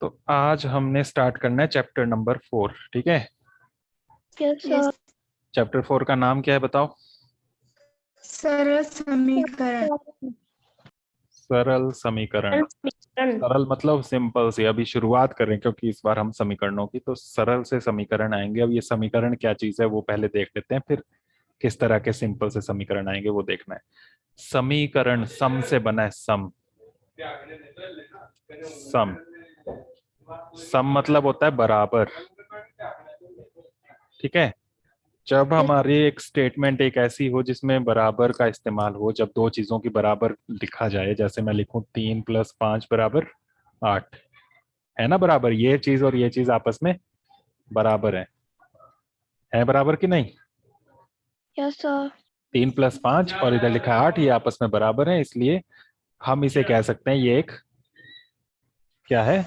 तो आज हमने स्टार्ट करना है चैप्टर नंबर 4। ठीक है। Yes sir. चैप्टर 4 का नाम क्या है बताओ। सरल समीकरण। सरल समीकरण। सरल मतलब सिंपल से। अभी शुरुआत करें क्योंकि इस बार हम समीकरणों की, तो सरल से समीकरण आएंगे। अब ये समीकरण क्या चीज है वो पहले देख लेते हैं, फिर किस तरह के सिंपल से समीकरण आएंगे वो देखना है। समीकरण सम से बना है। सम सम सम मतलब होता है बराबर। ठीक है। जब हमारी एक स्टेटमेंट एक ऐसी हो जिसमें बराबर का इस्तेमाल हो, जब दो चीजों की बराबर लिखा जाए, जैसे मैं लिखूं 3 + 5 = 8, है ना बराबर। ये चीज और ये चीज आपस में बराबर है बराबर कि नहीं। Yes sir. 3 + 5 और इधर लिखा है 8, ये आपस में बराबर है, इसलिए हम इसे कह सकते हैं ये एक क्या है,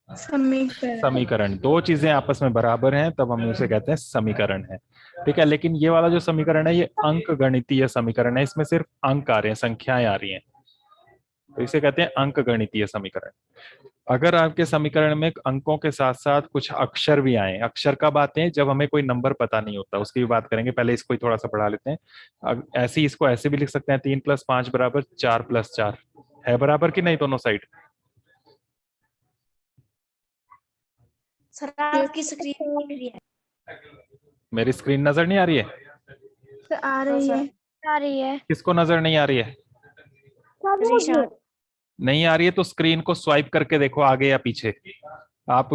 समीकरण। समीकरण। दो चीजें आपस में बराबर हैं तब हम उसे कहते हैं समीकरण है। ठीक है। लेकिन ये वाला जो समीकरण है ये अंक गणितीय समीकरण है, इसमें सिर्फ अंक आ रहे हैं, संख्याएं आ रही हैं, तो इसे कहते हैं अंक गणितीय समीकरण। अगर आपके समीकरण में अंकों के साथ साथ कुछ अक्षर भी आए, अक्षर कब आते हैं, जब हमें कोई नंबर पता नहीं होता, उसकी भी बात करेंगे। पहले इसको ही थोड़ा सा पढ़ा लेते हैं। ऐसे ही इसको ऐसे भी लिख सकते हैं, 3 + 5 = 4 + 4, है बराबर कि नहीं दोनों साइड। सर आपकी स्क्रीन दिख रही है। मेरी स्क्रीन नजर नहीं आ रही है। आ रही है। आ रही है। किसको नजर नहीं आ रही है। रिशाद। नहीं आ रही है तो स्क्रीन को स्वाइप करके देखो, आगे या पीछे। आप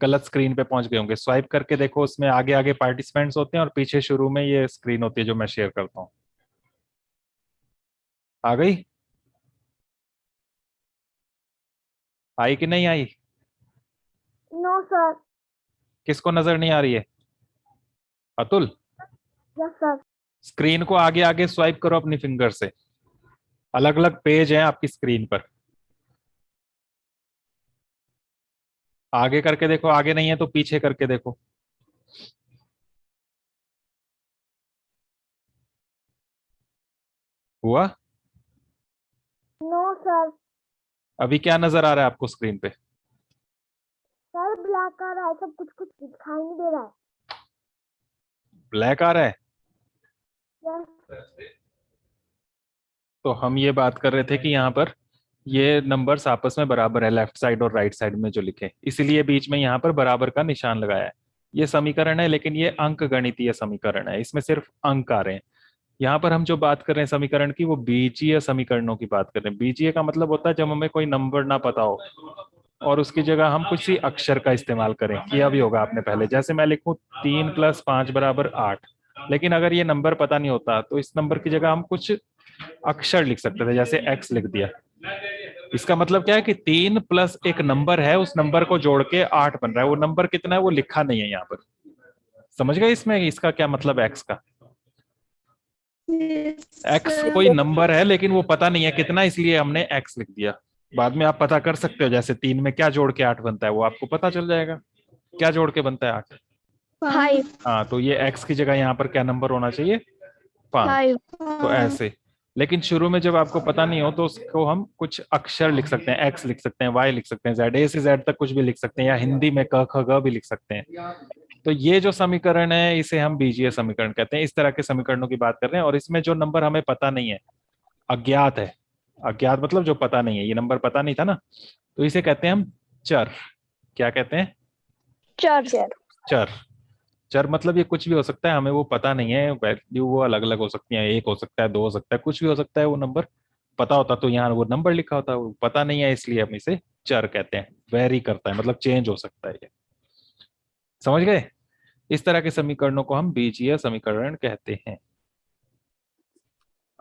गलत स्क्रीन पे पहुंच गए होंगे। स्वाइप करके देखो, उसमें आगे आगे पार्टिसिपेंट्स होते हैं और पीछे शुरू में ये स्क्रीन होती है जो मैं शेयर करता हूँ। आ गई, आई कि नहीं आई। No sir. किसको नजर नहीं आ रही है। Atul, yes sir. स्क्रीन को आगे आगे स्वाइप करो अपनी फिंगर से। अलग अलग पेज हैं आपकी स्क्रीन पर। आगे करके देखो, आगे नहीं है तो पीछे करके देखो। हुआ। No sir. अभी क्या नजर आ रहा है आपको स्क्रीन पे। सर ब्लैक आ रहा है, सब कुछ कुछ दिखाई नहीं दे रहा है। ब्लैक आ रहा है। यस। तो हम ये बात कर रहे थे कि यहाँ पर ये नंबर्स आपस में बराबर है, लेफ्ट साइड और राइट साइड में जो लिखे, इसीलिए बीच में यहाँ पर बराबर का निशान लगाया है। ये समीकरण है लेकिन ये अंक गणितीय समीकरण है, इसमें सिर्फ अंक आ रहे हैं। यहाँ पर हम जो बात कर रहे हैं समीकरण की, वो बीजीय समीकरणों की बात कर रहे हैं। बीजीय का मतलब होता है जब हमें कोई नंबर ना पता हो और उसकी जगह हम किसी अक्षर का इस्तेमाल करें। किया भी होगा आपने पहले। जैसे मैं लिखूं 3 + 5 = 8, लेकिन अगर ये नंबर पता नहीं होता तो इस नंबर की जगह हम कुछ अक्षर लिख सकते थे, जैसे एक्स लिख दिया। इसका मतलब क्या है कि 3 प्लस एक नंबर है, उस नंबर को जोड़ के 8 बन रहा है। वो नंबर कितना है वो लिखा नहीं है यहाँ पर। समझ गए इसमें इसका क्या मतलब है एक्स का। एक्स कोई नंबर है लेकिन वो पता नहीं है कितना, इसलिए हमने एक्स लिख दिया। बाद में आप पता कर सकते हो, जैसे 3 में क्या जोड़ के 8 बनता है वो आपको पता चल जाएगा। क्या जोड़ के बनता है 8। 5। हाँ, तो ये एक्स की जगह यहाँ पर क्या नंबर होना चाहिए, 5। तो ऐसे। लेकिन शुरू में जब आपको पता नहीं हो तो उसको हम कुछ अक्षर लिख सकते हैं, एक्स लिख सकते हैं, वाई लिख सकते हैं, जेड, ए से जेड तक कुछ भी लिख सकते हैं, या हिंदी में क ख ग भी लिख सकते हैं। तो ये जो समीकरण है इसे हम बीजीय समीकरण कहते हैं। इस तरह के समीकरणों की बात कर रहे हैं, और इसमें जो नंबर हमें पता नहीं है, अज्ञात है। अज्ञात मतलब जो पता नहीं है, ये नंबर पता नहीं था ना, तो इसे कहते हैं हम चर। क्या कहते हैं, चर। चर। चर मतलब ये कुछ भी हो सकता है, हमें वो पता नहीं है, वैल्यू वो अलग अलग हो सकती है, एक हो सकता है, दो हो सकता है, कुछ भी हो सकता है। वो नंबर पता होता तो यहाँ वो नंबर लिखा होता, वो पता नहीं है इसलिए हम इसे चर कहते हैं। वेरी करता है मतलब चेंज हो सकता है ये। समझ गए। इस तरह के समीकरणों को हम बीजीय समीकरण कहते हैं।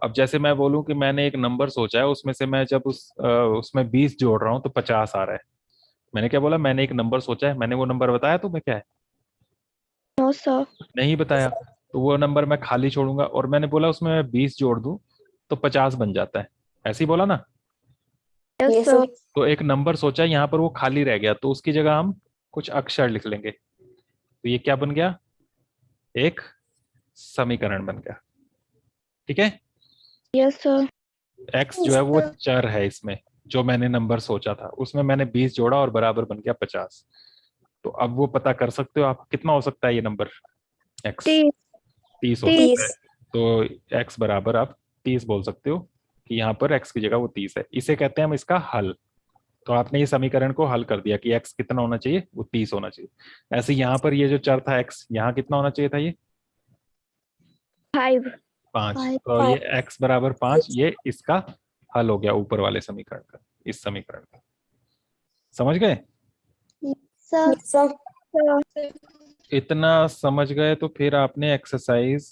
अब जैसे मैं बोलूं कि मैंने एक नंबर सोचा है, उसमें से मैं जब उसमें 20 जोड़ रहा हूं तो 50 आ रहा है। मैंने क्या बोला, मैंने एक नंबर सोचा है, मैंने वो नंबर बताया तुम्हें क्या है। No sir. नहीं बताया। तो वो नंबर मैं खाली छोड़ूंगा, और मैंने बोला उसमें मैं 20 जोड़ दूं तो 50 बन जाता है। ऐसे ही बोला ना। Yes sir. तो एक नंबर सोचा है, यहाँ पर वो खाली रह गया, तो उसकी जगह हम कुछ अक्षर लिख लेंगे, तो ये क्या बन गया, एक समीकरण बन गया। ठीक है। Yes sir. एक्स जो है वो चर है इसमें, जो मैंने नंबर सोचा था उसमें मैंने 20 जोड़ा और बराबर बन गया 50। तो अब वो पता कर सकते हो आप कितना हो सकता है ये नंबर x। 30 हो सकता है। 30। तो x बराबर आप 30 बोल सकते हो कि यहाँ पर x की जगह वो 30 है। इसे कहते हैं हम इसका हल। तो आपने ये समीकरण को हल कर दिया कि x कितना होना चाहिए, वो 30 होना चाहिए। ऐसे यहाँ पर ये जो चर था x, यहाँ कितना होना चाहिए था, ये 5। 5। Five. तो ये x बराबर 5, ये इसका हल हो गया ऊपर वाले समीकरण का, इस समीकरण का। समझ गए? सर इतना समझ गए तो फिर आपने एक्सरसाइज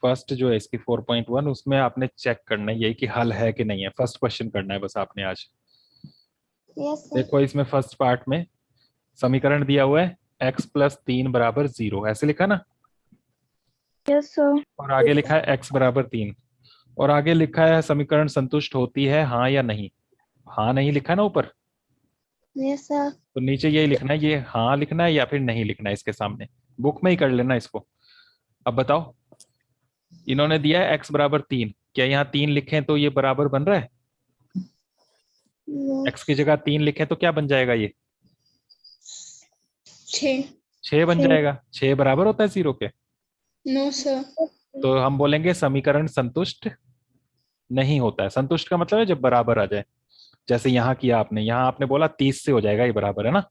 फर्स्ट जो है इसकी 4.1, उसमें आपने चेक करना है यही कि हल है कि नहीं है। फर्स्ट क्वेश्चन करना है बस आपने आज। Yes sir. देखो इसमें फर्स्ट पार्ट में समीकरण दिया हुआ है x+3 बराबर 0, ऐसे लिखा ना। Yes sir. और आगे लिखा है x बराबर 3। और आगे लिखा है समीकरण संतुष्ट होती है हाँ या नहीं। हाँ नहीं लिखा है ना ऊपर, यस सर। तो नीचे यही लिखना है, ये हाँ लिखना है या फिर नहीं लिखना है इसके सामने। बुक में ही कर लेना इसको। अब बताओ, इन्होंने दिया है x बराबर 3, क्या यहाँ 3 लिखें तो ये बराबर बन रहा है? x की जगह 3 लिखें तो क्या बन जाएगा ये? 6। 6 बन जाएगा। 6 बराबर होता है 0 के। No sir. तो हम बोलेंगे समीकरण संतुष्ट नहीं होता है। संतुष्ट का मतलब है जब बराबर आ जाए। जैसे यहाँ किया आपने, यहाँ आपने बोला 30 से हो जाएगा ये बराबर, है ना।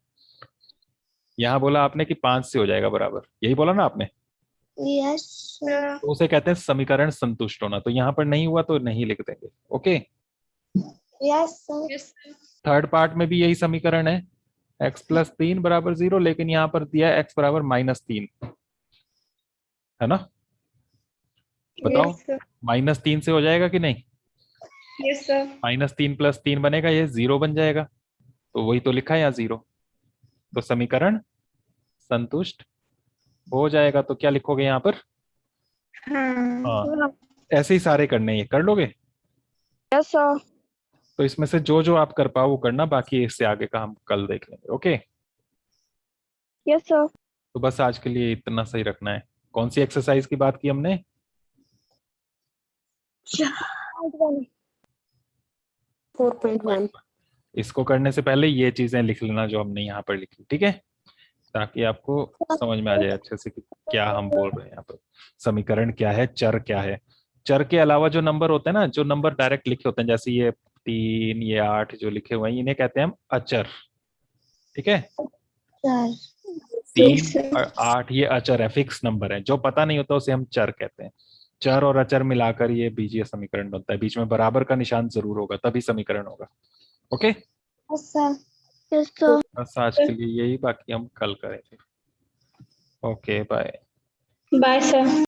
यहाँ बोला आपने कि 5 से हो जाएगा बराबर, यही बोला ना आपने। Yes sir. तो उसे कहते हैं समीकरण संतुष्ट होना। तो यहाँ पर नहीं हुआ तो नहीं लिख देंगे। Okay. Yes sir. Third part में भी यही समीकरण है, x+3 बराबर 0, लेकिन यहाँ पर दिया है x बराबर -3, है ना। बताओ -3 से हो जाएगा कि नहीं? Yes sir. -3 + 3 बनेगा, ये 0 बन जाएगा। तो वही तो लिखा है यहाँ 0। तो समीकरण संतुष्ट हो जाएगा। तो क्या लिखोगे यहाँ पर? हाँ, ऐसे ही सारे करने हैं, ये कर लोगे। Yes sir. तो इसमें से जो जो आप कर पाओ वो करना, बाकी इससे आगे का हम कल देख लेंगे। ओके। Yes sir. तो बस आज के लिए इतना सही रखना है। कौन सी एक्सरसाइज की बात की हमने? 4.1। इसको करने से पहले ये चीजें लिख लेना जो हमने यहाँ पर लिखी, ठीक है, ताकि आपको समझ में आ जाए अच्छे से कि क्या हम बोल रहे हैं यहाँ पर। समीकरण क्या है, चर क्या है। चर के अलावा जो नंबर होते हैं ना, जो नंबर डायरेक्ट लिखे होते हैं, जैसे ये 3, ये 8 जो लिखे हुए हैं, इन्हें कहते हैं हम अचर। ठीक है, सर 3 और 8 ये अचर है, फिक्स नंबर है। जो पता नहीं होता उसे हम चर कहते हैं। चर और अचर मिलाकर ये बीजीय समीकरण बनता है। बीच में बराबर का निशान जरूर होगा, तभी समीकरण होगा। Okay. Yes sir. Yes sir. बस आज के लिए यही, बाकी हम कल करेंगे। Okay bye. Bye sir.